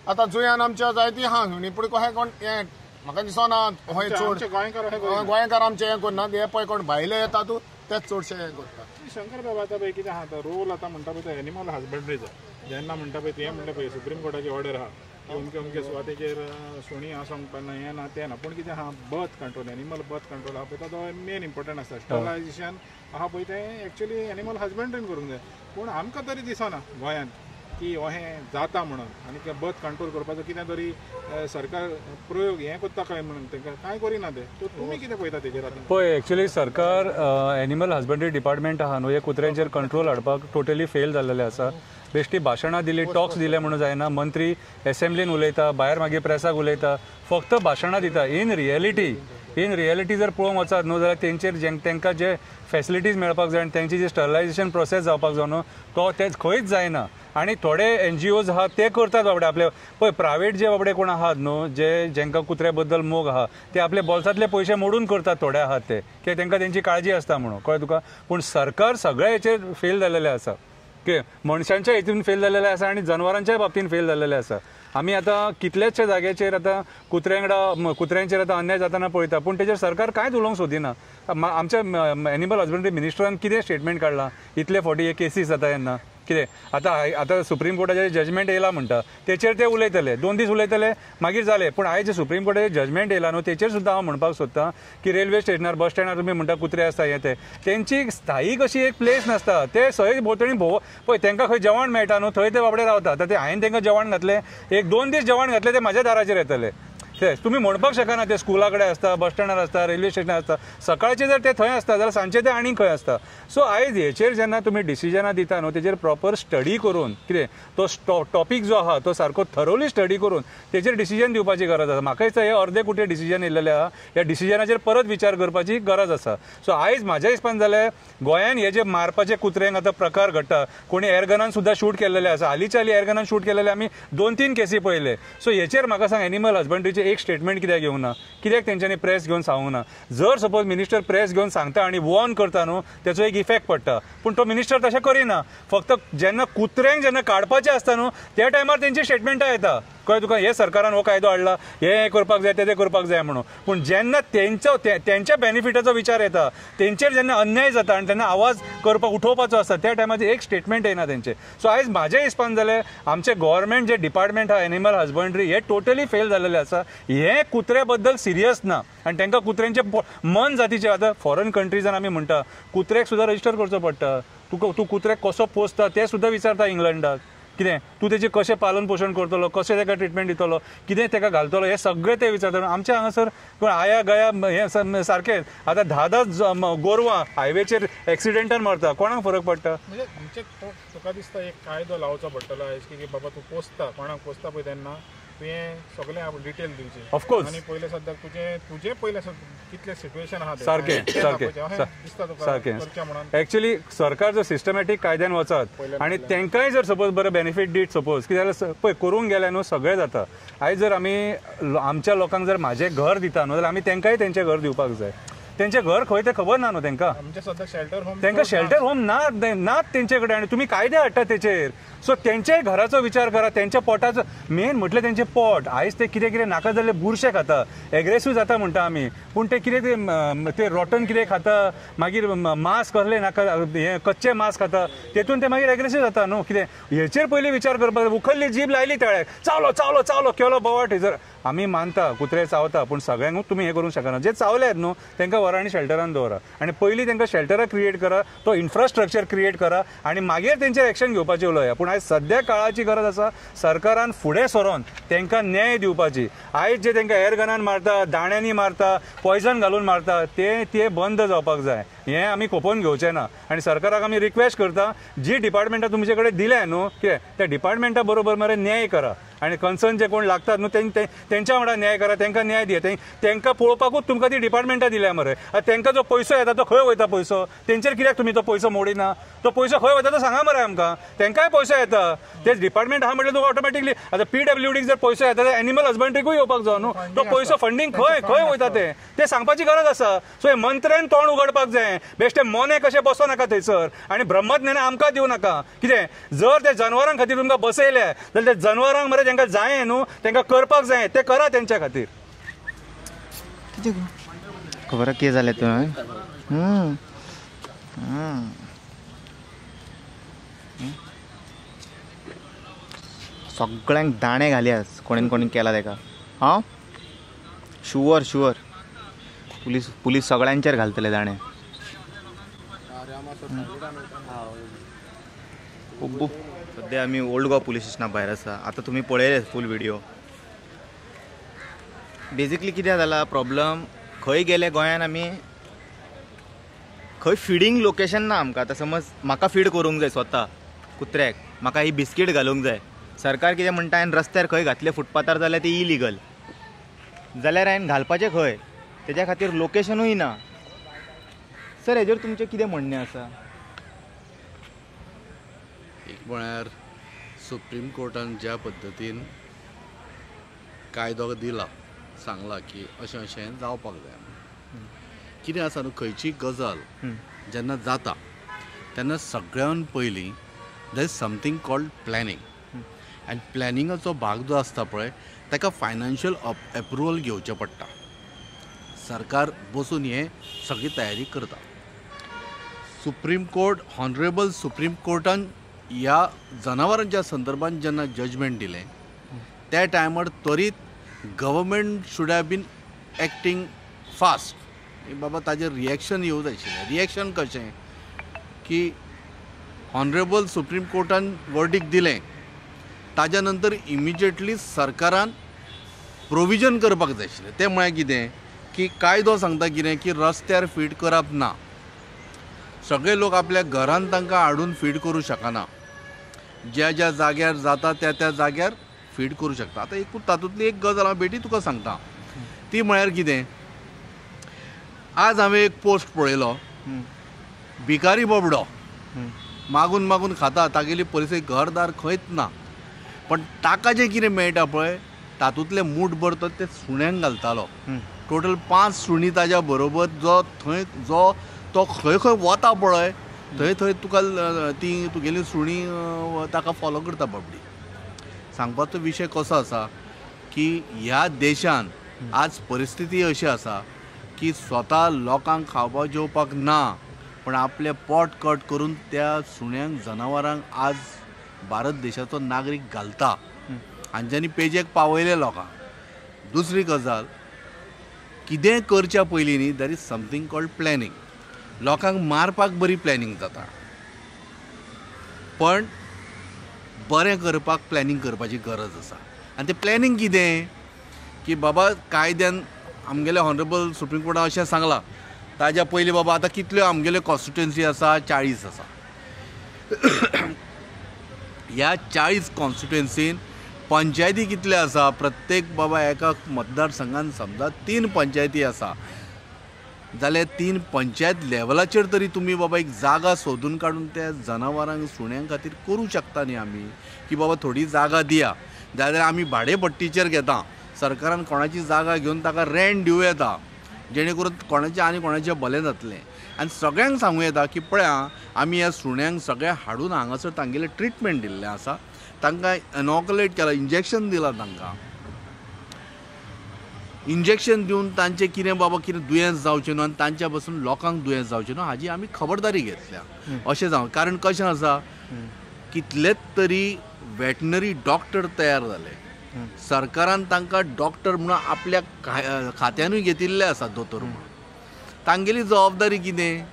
आतां जुंयान आमच्या जायती आहा न्ही पूण कशें कोण हें म्हाका दिसना हय चड गोंयकार आमचे हें करनात हे पळय कोण भायले येता तूं तेच चडशे हें करता शंकर बाबा आतां पळय कितें आहा रोल आतां म्हणटा पळय तो एनिमल हजबंड्रीचो जेन्ना म्हणटा पळय तें म्हणटा पळय सुप्रीम कोर्टाची ऑर्डर आहा अमके अमके सुवातेचेर सुणी आसोंक पाना हें ना तें ना पूण कितें आहा birth control animal birth control आहा पळय तो मेन इम्पॉर्टंट आसता स्टरलायझेशन आहा पळय तें एक्चुअली एनिमल हजबंड्रीन करूंक जाय पूण आमकां तरी दिसना गोंयांत की अहें जाता म्हणून आनी ते बर्थ कंट्रोल करपाचो कितें तरी सरकार प्रयोग हें करता काय म्हणून तांकां कांय करिना ते तर तुमी कितें पळयता तेजेर आतां पळय एक्चुअली सरकार एनिमल हजबंड्री डिपार्टमेंट आहा न्हू हे कुत्र्यांचेर कंट्रोल हाडपाक टोटली फेल जाल्लेले आसा बेश्टी भाशणां दिली टॉक्स दिले म्हणून जायना मंत्री एसेंब्लीन उलयता भायर मागीर प्रेसाक उलयता फक्त भाशणां दिता इन रियलिटी जर पळोवंक वचत न्हू जाल्यार तेंचेर तांकां जे फॅसिलिटीज मेळपाक जाय आनी तेंची जी स्टरलायझेशन प्रोसेस जावपाक जाय न्हू तो तेच खंयच जायना आनी थोडे NGOs आहात ते करतात बाबडे आपले पळय प्रायवेट जे बाबडे कोण आहात न्हू जेंकां कुत्र्या बद्दल मोग आहा ते आपले बोल्सांतले पयशे मोडून करतात थोडे आहात ते कित्याक तांकां तेंची काळजी आसता म्हणून कळ्ळें तुका पूण सरकार सगळ्या हेचेर फेल जाल्लेले आसा ओके मनशांच्या हितून फेल जाल्लेले आसा आनी जनावरांच्या बाबतींत फेल जाल्लेले आसा आमी आतां कितलेशे जाग्याचेर आतां कुत्र्यांचेर आतां अन्याय जाताना पळयता पूण तेजेर सरकार कांयच उलोवंक सोदिना आमच्या एनिमल हजबंड्री मिनिस्टरान कितें स्टेटमेंट काडलां इतले फावटी हे केसीस जाता तेन्ना कितें आतां सुप्रीम कोर्टाचें जजमेंट येयला म्हणटा तेचेर ते उलयतले 2 दीस उलयतले मागीर जालें पूण आयज सुप्रीम कोर्टाचें जजमेंट येयला न्हू तेचेर सुद्दां हांव म्हणपाक सोदतां की रेल्वे स्टेशनार बस स्टँडार तुमी म्हणटा कुत्रे आसता हे ते तेंची स्थायीक अशी एक प्लेस नासता ते सगळे भोंवतणी पळय तांकां खंय जेवण मेळटा न्हू थंय ते बाबडे रावता आतां ते हांवें तांकां जेवण घातलें 1-2 दीस जेवण घातलें ते म्हाज्या दाराचेर येतले तेच तुम्ही म्हणपाक शकना ते स्कुला कडेन आसता बस स्टँडार आसता रेल्वे स्टेशनार आसता सकाळचे जर ते थंय आसता जाल्यार सांजचे ते आनीक खंय आसता सो आयज हेचेर जेन्ना तुमी डिसिजनां दिता न्हू तेचेर प्रॉपर स्टडी करून कितें तो टॉपीक जो आहा तो सारको थरोली स्टडी करून तेचेर डिसिजन दिवपाची गरज आसा म्हाका दिसता हे अर्दे कुटे डिसिजन येयलेले आहा ह्या डिसिजनाचेर परत विचार करपाची गरज आसा सो आयज म्हाज्या हिसपान जाल्यार गोंयान हे जे मारपाचे कुत्र्यांक आतां प्रकार घडटा कोणी एअरगनान सुद्दां शूट केल्लेले आसा हालींच्या हालीं एअरगनान शूट केलेले आमी 2-3 केसी पळयले सो हेचेर म्हाका सांग एनिमल हजबंड्रीचे एक स्टेटमेंट कित्याक घेवंक ना कित्याक तेंच्यांनी प्रेस घेवन सांगूंक ना जर सपोज मिनिस्टर प्रेस घेवन सांगता आनी वॉर्न करता न्हू तेचो एक इफेक्ट पडटा पूण तो मिनिस्टर तशें करिना फक्त जेन्ना कुत्र्यांक जेन्ना काडपाचें आसता न्हू त्या टायमार तेंची स्टेटमेंटां येता कळ्ळें तुका हे सरकारान हो कायदो हाडला हे करपाक जाय ते करपाक जाय म्हणून पूण जेन्ना तेंच्या बेनिफिटाचो विचार येता तेंचेर जेन्ना अन्याय जाता आनी तेन्ना आवाज करपाक उठोवपाचो आसता त्या टायमाचेर एक स्टेटमेंट येना तेंचे सो आयज म्हाज्या हिसपान जाल्यार आमचे गव्हर्मेंट जे डिपार्टमेंट आहा एनिमल हजबंड्री हे टोटली फेल जाल्लेले आसा हे कुत्र्या बद्दल सिरियस ना आनी तांकां कुत्र्यांचे मन जातीचे आतां फॉरेन कंट्रीजान आमी म्हणटा कुत्र्याक सुद्दां रजिस्टर करचो पडटा तूं कुत्र्याक कसो पोसता ते सुद्दां विचारता इंग्लंडाक कितें तूं तेजें कशें पालन पोशण करतलो कशें ताका ट्रिटमेंट दितलो कितें ताका घालतलो हे सगळें ते विचारता आमच्या हांगासर पूण आया गया हे सारकें आतां 10 गोरवां हायवेचेर एक्सिडेंटान मरता कोणाक फरक पडटा म्हणजे आमचे तुका दिसता एक कायदो लावचो पडटलो आयज की बाबा तूं पोसता कोणाक पोसता पळय तेन्ना तुवें सगळें डिटेल दिवचें ऑफकोर्स आनी पयले सद्याक तुजें पयलें कितलें सिट्युएशन आहा सारकें एक्चुअली सरकार जर सिस्टमॅटीक कायद्यान वचत आनी तांकांय जर सपोज बरें बेनिफीट दीत सपोज कितें जाल्यार पळय करूंक गेल्यार न्हू सगळें जाता आयज जर आमी आमच्या लोकांक जर म्हाजें घर दिता न्हू जाल्यार आमी तांकांय तेंचें घर दिवपाक जाय तेंचे घर खंय ते खबर ना न्हू तेंकां. आमचे सध्या शेल्टर होम तेंकां शेल्टर होम नात तेंचे कडेन आनी तुमी कायदे हाडटा तेचेर. सो तेंच्याय घराचो विचार करा, तेंच्या पोटाचो. मेन म्हटल्यार तेंचें पोट. आयज ते कितें कितें नाका जाल्ले बुरशे खाता, एग्रेसीव जाता म्हणटा आमी, पूण ते कितें ते रॉटन कितें खाता, मागीर मांस कसले नाका हे कच्चे मांस खाता, तेतून ते मागीर एग्रेसीव जाता न्हू. कितें हेचेर पयलीं विचार करपाक. उखल्ली जीब लायली ताळ्याक, चावलो चावलो चावलो केलो बोवाट. जर आमी मानता कुत्रे चावता, पूण सगळ्यांकूच तुमी हें करूंक शकना. जे चावल्यात न्हू तेंकां व्हरा आनी शेल्टरान दवरा, आनी पयलीं तेंकां शेल्टरां क्रिएट करा, तो इन्फ्रास्ट्रक्चर क्रिएट करा, आनी मागीर तेंचेर एक्शन घेवपाचें उलया. पूण आयज सद्या काळाची गरज आसा सरकारान फुडें सरोन तेंकां न्याय दिवपाची. आयज जे तेंकां एअरगनान मारता, दाण्यांनी मारता, पॉयझन घालून मारता, ते बंद जावपाक जाय. हें आमी खोपोवन घेवचें ना. आनी सरकाराक आमी रिक्वेस्ट करता, जी डिपार्टमेंटां तुमचे कडेन दिल्या न्हू कितें त्या डिपार्टमेंटा बरोबर मरे न्याय करा, आनी कन्सर्न जे कोण लागतात न्हू तेंच्या वांगडा न्याय करा, तेंकां न्याय दिया. तेंकां पळोवपाकूच तुमकां ती डिपार्टमेंटां दिल्या मरे. तेंकां जो पयसो येता तो खंय वयता पयसो, तेंचेर कित्याक तुमी तो पयसो मोडिना? तो पयसो खंय वयता तो सांगा मरे आमकां. तेंकांय पयसो येता, ते डिपार्टमेंट आहा म्हटल्यार तुका ऑटोमॅटिकली. आतां PWDक जर पयसो येता जाल्यार एनिमल हजबंड्रीकूय येवपाक जाय न्हू. तो पयसो फंडींग खंय वयता ते सांगपाची गरज आसा. सो हे मंत्र्यान तोंड उगडपाक जाय. बेश्टे मोने कशे बसो नाका थंयसर, आनी ब्रह्मज्ञान आमकां दिवं नाका. कितें जर ते जनावरां खातीर तुमकां बसयल्या जाल्यार ते जनावरांक मरे तेंकां जाय न्हू, तेंकां करपाक जाय, ते करा तेंच्या खातीर. खबर कितें जालें थंय? सगळ्यांक दाणे घालयास कोणेन केला तेका. हां शुअर पुलीस सगळ्यांचेर घालतले दाणे. सद्या आमी ओल्ड गोवा पुलीस स्टेशना भायर आसा. आतां तुमी पळयले फूल व्हिडिओ. बेजिकली कितें जाला प्रॉब्लम, खंय गेले गोंयान आमी, खंय फिडींग लोकेशन ना आमकां. आतां समज म्हाका फीड करूंक जाय स्वता कुत्र्याक, म्हाका ही बिस्कीट घालूंक जाय. सरकार कितें म्हणटा, हांवें रस्त्यार खंय घातले फुटपाथार जाल्यार ती इलिगल, जाल्यार हांवें घालपाचें खंय, तेज्या खातीर लोकेशनूय ना. सर हेजेर तुमचें कितें म्हणणें आसा? एक म्हळ्यार सुप्रीम कोर्टान ज्या पद्दतीन कायदो दिला, सांगला की अशें जावपाक जाय. कितें आसा न्हू, खंयची गजाल जेन्ना जाता तेन्ना सगळ्यान पयलीं there is something called planning. आनी प्लॅनिंगाचो भाग जो आसता पळय ताका फायनान्शियल एप्रुवल घेवचें पडटा. सरकार बसून हे सगळी तयारी करता. सुप्रीम कोर्ट, हॉनरेबल सुप्रीम कोर्टान ह्या जनावरांच्या संदर्भात जेन्ना जजमेंट दिलें त्या टायमार त्वरीत government should have been acting fast. बाबा ताजेर रिएक्शन येवं जाय आशिल्लें. रिएक्शन कशें की हॉनरेबल सुप्रीम कोर्टान वर्डिक्ट दिलें, ताज्या नंतर इमिजिएटली सरकारान प्रोविजन करपाक जाय आशिल्लें. तें म्हळ्यार कितें की कायदो सांगता कितें की रस्त्यार फीड करप ना. सगळे लोक आपल्या घरांत तांकां हाडून फीड करूं शकना. ज्या ज्या जाग्यार जाता त्या जाग्यार फीड करूं शकता. आतां एकूच तातूंतली एक गजाल हांव बेटी तुका सांगता. ती म्हळ्यार कितें, आज हांवें एक पोस्ट पळयलो, भिकारी बोबडो मागून मागून खाता, तागेली परिस्थिती घरदार खंयच ना, पण ताका जें कितें मेळटा पळय तातूंतले मूठभर ते सुण्यांक घालतालो. टोटल 5 सुणी ताज्या बरोबर. तो खंय वता पळय थंय तुका ती तुगेली सुणी ताका फॉलो करता बाबडी. सांगपाचो विशय कसो आसा की ह्या देशान आज परिस्थिती अशी आसा की स्वता लोकांक खावपाक जेवपाक ना, पण आपले पोट कट करून त्या सुण्यांक जनावरांक आज भारत देशाचो नागरीक घालता, आनी ज्यांनी पेजेक पावयले लोकांक. दुसरी गजाल, कितें करच्या पयलीं न्ही there is something called planning. लोकांक मारपाक बरी प्लॅनिंग जाता, पण बरें करपाक प्लॅनिंग करपाची गरज आसा. आनी तें प्लॅनिंग कितें की बाबा कायद्यान आमगेले हॉनरेबल सुप्रीम कोर्टान अशें सांगलां, ताज्या पयलीं बाबा आतां कितल्यो आमगेल्यो कॉन्स्टिट्युएन्सी आसा, 40 आसा. ह्या 40 कॉन्स्टिट्युएन्सीन पंचायती कितले आसा, प्रत्येक बाबा एका मतदारसंघान समजा 3 पंचायती आसा जाल्यार 3 पंचायत लेवलाचेर तरी तुमी बाबा एक जागा सोदून काडून त्या जनावरांक सुण्यांक खातीर करूं शकता न्ही आमी, की बाबा थोडी जागा दिया. जाल्यार आमी भाडेपट्टीचेर घेता, सरकारान कोणाची जागा घेवन ताका रेंट दिवं येता, जेणे करून कोणाचें आनी कोणाचें भलें जातलें. आनी सगळ्यांक सांगूं येता की पळया आमी ह्या सुण्यांक सगळे हाडून हांगासर तांगेलें ट्रिटमेंट दिल्लें आसा, तांकां इनॉकुलेट केलां, इंजेक्शन दिलां तांकां. इंजेक्शन दिवन तांचें कितें बाबा कितें दुयेंस जावचें न्हू आनी तांच्या पासून लोकांक दुयेंस जावचें न्हू हाजी आमी खबरदारी घेतल्या. अशें जावं कारण कशें आसा कितलेच तरी वेटनरी डॉक्टर तयार जाले. सरकारान तांकां डॉक्टर म्हणून आपल्या खात्यानूय घेतिल्ले आसा दोतोर म्हणून. तांगेली जबाबदारी कितें?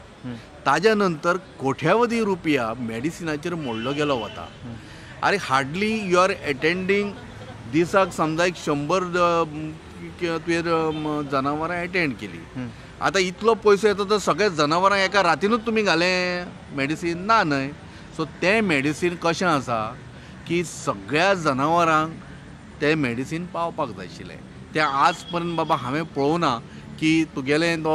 ताज्या नंतर कोट्यावधी रुपया मेडिसिनाचेर मोडलो गेलो वता. अरे हार्डली यू आर एटेंडींग दिसाक समजा एक 100 तुवें जनावरां एटेंड केली. आतां इतलो पयसो येता तर सगळे जनावरांक एका रातीनूच तुमी घालें मेडिसीन ना न्हय. सो तें मेडिसीन कशें आसा की सगळ्या जनावरांक तें मेडिसीन पावपाक जाय आशिल्लें. तें आज पर्यंत बाबा हांवें पळोवना की तुगेलें तो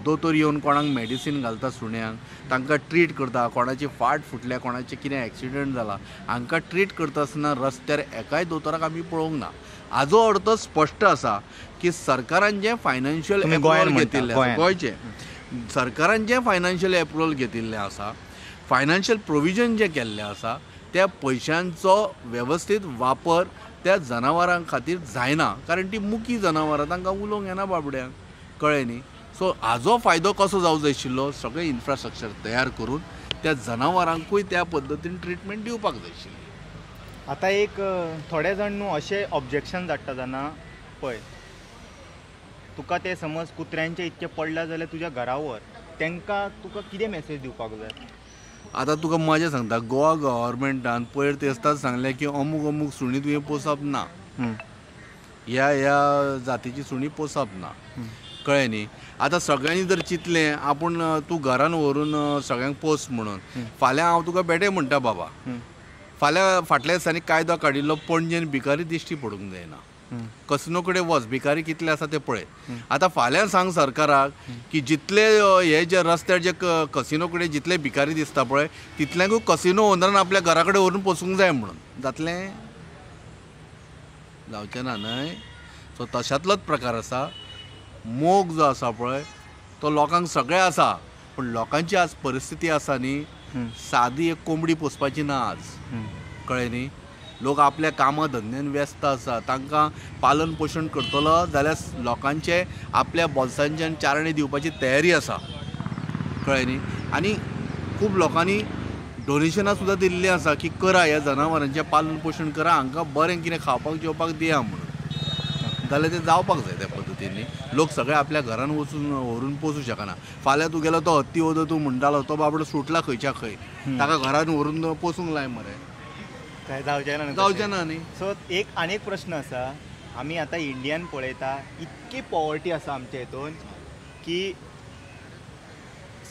दोतोर येवन कोणाक मेडिसीन घालता सुण्यांक, तांकां ट्रीट करता, कोणाची फाट फुटल्या, कोणाचें कितें एक्सिडंट जाला हांकां ट्रीट करता आसतना रस्त्यार एकाय दोतोराक आमी पळोवंक ना. हाजो अर्थ स्पश्ट आसा की सरकारान जें फायनान्शियल एप्रुवल घेतिल्लें गोंयचें सरकारान जें फायनान्शियल एप्रुवल घेतिल्लें आसा, फायनान्शियल प्रोविजन जें केल्लें आसा त्या पयशांचो वेवस्थीत वापर त्या जनावरां खातीर जायना. कारण ती मुकी जनावरां तांकां उलोवंक येना बाबड्यांक, कळ्ळें न्ही. सो हाजो फायदो कसो जावंक जाय आशिल्लो, सगळें इन्फ्रास्ट्रक्चर तयार करून त्या जनावरांकूय त्या पद्दतीन ट्रिटमेंट दिवपाक जाय आशिल्ली. आतां एक थोडे जाण न्हू अशें ऑब्जेक्शन धाडटा जाणा पळय, तुका ते समज कुत्र्यांचे इतके पडला जाल्यार तुज्या घरा व्हर, तांकां तुका कितें मेसेज दिवपाक जाय? आतां तुका मजा सांगता, गोवा गव्हर्मेंटान पयर तेस्ताच सांगलें की अमूक अमूक सुणी तुवें पोसप ना, ह्या जातीची सुणी पोसप ना, कळ्ळें न्ही. आतां सगळ्यांनी जर चिंतलें आपूण तूं घरान व्हरून सगळ्यांक पोस म्हणून, फाल्यां हांव तुका बेटे म्हणटा बाबा, फाल्यां फाटल्या दिसांनी कायदो काडिल्लो पणजेन भिकारी दिश्टी पडूंक जायना. कसिनो कडेन वच, भिकारी कितले आसा ते पळय. आतां फाल्यां सांग सरकाराक की जितले हे जे रस्त्यार जे कसिनो कडेन जितले भिकारी दिसता पळय तितल्यांकूय कसिनो ओनरान आपल्या घरा कडेन व्हरून पोसूंक जाय म्हणून. जातलें? जावचें ना न्हय. सो तशातलोच प्रकार आसा. मोग जो आसा पळय तो लोकांक सगळें आसा, पूण लोकांची आज परिस्थिती आसा न्ही, सादी एक कोंबडी पोसपाची ना आज, कळ्ळें न्ही. लोक आपल्या कामा धंद्यान व्यस्त आसा, तांकां पालन पोशण करतलो जाल्यार लोकांचे आपल्या बोल्सांच्यान चारणे दिवपाची तयारी आसा, कळ्ळें न्ही. आनी खूब लोकांनी डोनेशनां सुद्दां दिल्लीं आसा की करा ह्या जनावरांचें पालन पोशण करा, हांकां बरें कितें खावपाक जेवपाक दिया म्हणून. जाल्यार तें जावपाक जाय त्या पद्दतीन. लोक सगळे आपल्या घरान वचून व्हरून पोसूं शकना. फाल्यां तुगेलो तो हत्ती वदो तूं म्हणटालो तो बाबडो सुटला खंयच्या खंय, ताका घरान व्हरून पोसूंक लाय मरे, काय जावचें ना न्ही. सो एक आनी एक प्रश्न आसा. आमी आतां इंडियान पळयता इतकी पॉवर्टी आसा आमचे हितून की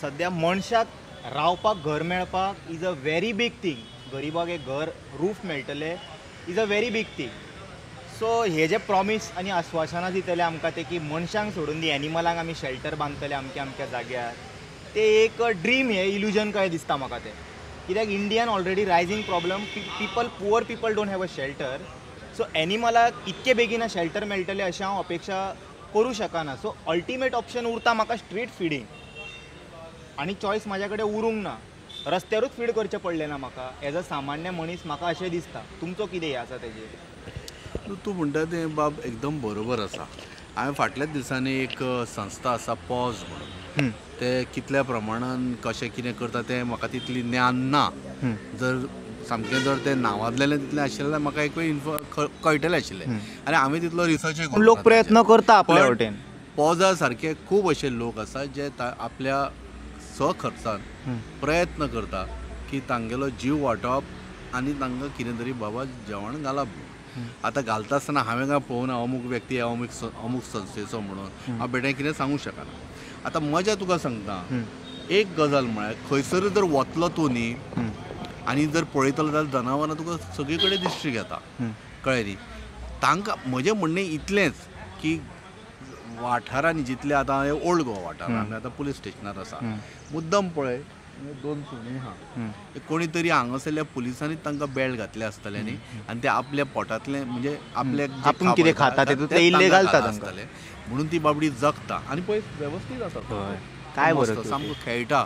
सद्या मनशाक रावपाक घर मेळपाक is a very big thing. गरीबाक एक घर रूफ मेळटलें is a very big thing. So हे जे प्रॉमीस आनी आश्वासनां दितले आमकां ते की मनशांक सोडून दी एनिमलांक आमी शेल्टर बांदतले अमक्या जाग्यार, ते एक ड्रीम हे इल्युजन कशें दिसता म्हाका तें. कित्याक इंडियान already rising problem, poor people don't have a shelter. So एनिमलाक इतके बेगीन शेल्टर मेळटलें अशें हांव अपेक्षा करूं शकना. सो अल्टिमेट ऑप्शन उरता म्हाका स्ट्रीट फिडींग, आनी चॉयस म्हाज्या कडेन उरूंक ना. रस्त्यारूच फीड करचें पडलें ना म्हाका एज अ सामान्य मनीस. म्हाका अशें दिसता. तुमचो कितें हें आसा तेजेर? तूं म्हणटा तें बाब एकदम बरोबर आसा. हांवें फाटल्याच दिसांनी एक संस्था आसा पॉज म्हणून, ते कितल्या प्रमाणान कशें कितें करता तें म्हाका तितली ज्ञान ना. जर सामकें जर तें नांवाजलेलें तितलें आशिल्लें जाल्यार म्हाका एक कळटलें आशिल्लें आनी हांवें तितलो रिसर्चूय केलो. लोक प्रयत्न करता आपल्या वटेन. पॉजा सारके खूब अशे लोक आसा जे आपल्या खर्चान प्रयत्न करता की तांगेलो जीव वाटप आनी तांकां कितें तरी बाबा जेवण घालप. आतां घालता आसतना हांवें काय पळोवना अमूक व्यक्ती अमूक संस्थेचो म्हणून हांव बेटे कितें सांगूंक शकना. आतां मजा तुका सांगता, एक गजाल म्हळ्यार खंयसर जर वतलो तूं न्ही आनी जर पळयतलो जाल्यार जनावरां तुका सगळे कडेन दिश्टी घेता, कळ्ळें न्ही. तांकां म्हजें म्हणणें इतलेंच की वाठारांनी जितले आतां ओल्ड गोवा वाठार आमी आतां पुलीस स्टेशनार आसा, मुद्दम पळय 2 सुणी आहा कोणी तरी हांगासरल्या पुलिसांनी तांकां बेल्ट घातले आसतले न्ही आनी ते आपल्या पोटांतले म्हणजे आपल्या आपूण कितें खाता तेतूंत ते इल्लेगल आसतले म्हणून ती बाबडी जगता आनी पळय वेवस्थीत आसा काय बरं सामको खेळटा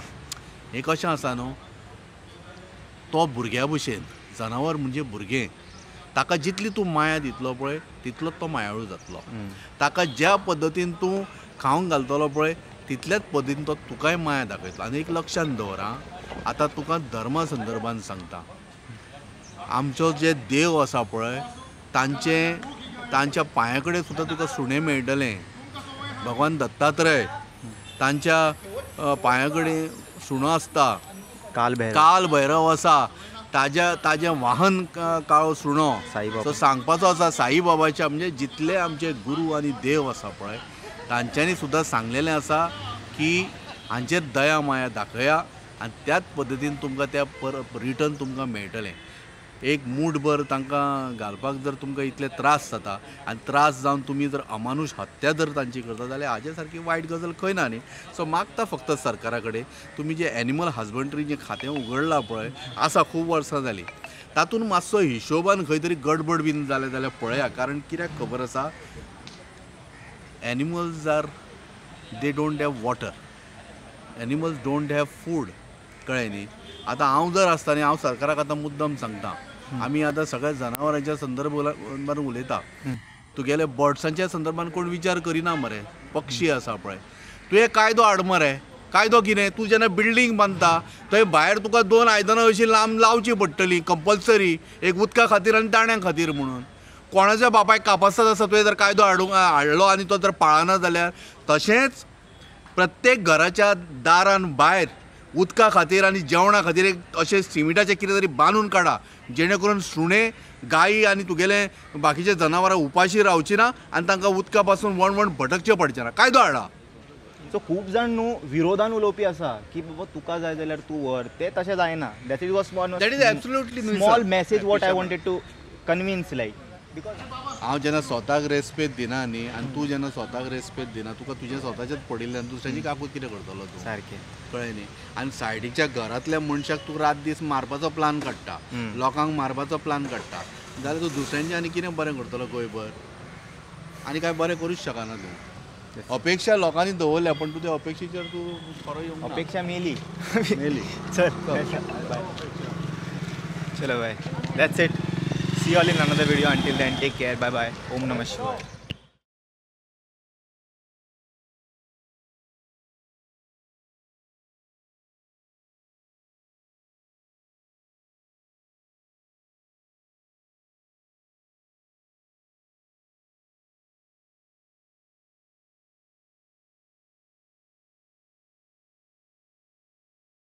हें कशें आसा न्हू तो भुरग्या भशेन जनावर म्हणजे भुरगें ताका जितली तूं माया दितलो पळय तितलो तो मायाळू जातलो ताका ज्या पद्दतीन तूं खावंक घालतलो पळय तितल्याच पद्दतीन तो तुकाय माया दाखयतलो आनी एक लक्षांत दवर आं आतां तुका धर्मा संदर्भान सांगता आमचो जे देव आसा पळय तांच्या पांया कडेन सुद्दां तुका सुणें मेळटलें भगवान दत्तात्रय तांच्या पांया कडेन सुणो आसता काल भैरव आसा ताजें वाहन काळो सुणो सो सांगपाचो आसा साईबाबाच्या म्हणजे जितले आमचे गुरू आनी देव आसा पळय तांच्यांनी सुद्दां सांगलेलें आसा की हांचेर दया माया दाखया आनी त्याच पद्दतीन तुमकां त्या रिटर्न तुमकां मेळटलें एक मूठभर तांकां घालपाक जर तुमकां इतले त्रास जाता आनी त्रास जावन तुमी जर अमानुश हत्या जर तांची करता जाल्यार हाजे सारकी वायट गजाल खंय ना न्ही सो मागता फक्त सरकारा कडेन तुमी जे एनिमल हजबंड्री जें खातें उगडलां पळय आसा खूब वर्सां जालीं तातूंत मातसो हिशोबान खंय तरी गडबड बीन जालें जाल्यार पळया कारण कित्याक खबर आसा animals are they don't have water animals don't have food कळ्ळें न्ही आतां हांव जर आसता न्ही हांव सरकाराक आतां मुद्दम सांगता आमी आतां सगळ्या जनावरांच्या संदर्भान उलयता तुगेले बर्ड्सांच्या संदर्भान कोण विचार करिना मरे पक्षी आसा पळय तुवें कायदो हाड मरे कायदो कितें तूं जेन्ना बिल्डींग बांदता थंय भायर तुका 2 आयदनां अशीं लांब लावची पडटलीं कंपल्सरी एक उदका खातीर आनी ताण्या खातीर म्हणून कोणाच्या बापायक कापासत आसा तुवें जर कायदो हाडलो आनी तो जर पाळना जाल्यार तशेंच प्रत्येक घराच्या दारान भायर उदका खातीर आनी जेवणा खातीर एक अशें सिमिटाचें कितें तरी बांदून काडा जेणे करून सुणें गायी आनी तुगेले बाकीचे जनावरां उपाशी रावची ना आनी तांकां उदका पासून वण भटकचें पडचें ना कायदो हाडा सो खूब जाण न्हू विरोधान उलोवपी आसा की बाबा तुका जाय जाल्यार तूं व्हर तें तशें जायना that is absolutely small message what I wanted to convince like हांव जेन्ना स्वताक रेस्पेद दिना न्ही आनी तूं जेन्ना स्वताक रेस्पेद दिना तुका तुजें स्वताचेंच पडिल्लें आनी दुसऱ्याची काकूत कितें करतलो तूं सारकें कळ्ळें न्ही आनी सायडीच्या घरांतल्या मनशाक तूं रात दीस मारपाचो प्लान काडटा लोकांक मारपाचो प्लान काडटा जाल्यार तूं दुसऱ्यांचें आनी कितें बरें करतलो गोंयभर आनी कांय बरें करूंच शकना तूं अपेक्षा लोकांनी दवरल्या पण तूं त्या अपेक्षेचेर तूं खरो येवंक ना. अपेक्षा मेली चल बाय चलो bye that's it see all in another video until then take care bye bye ओम नमः शिवाय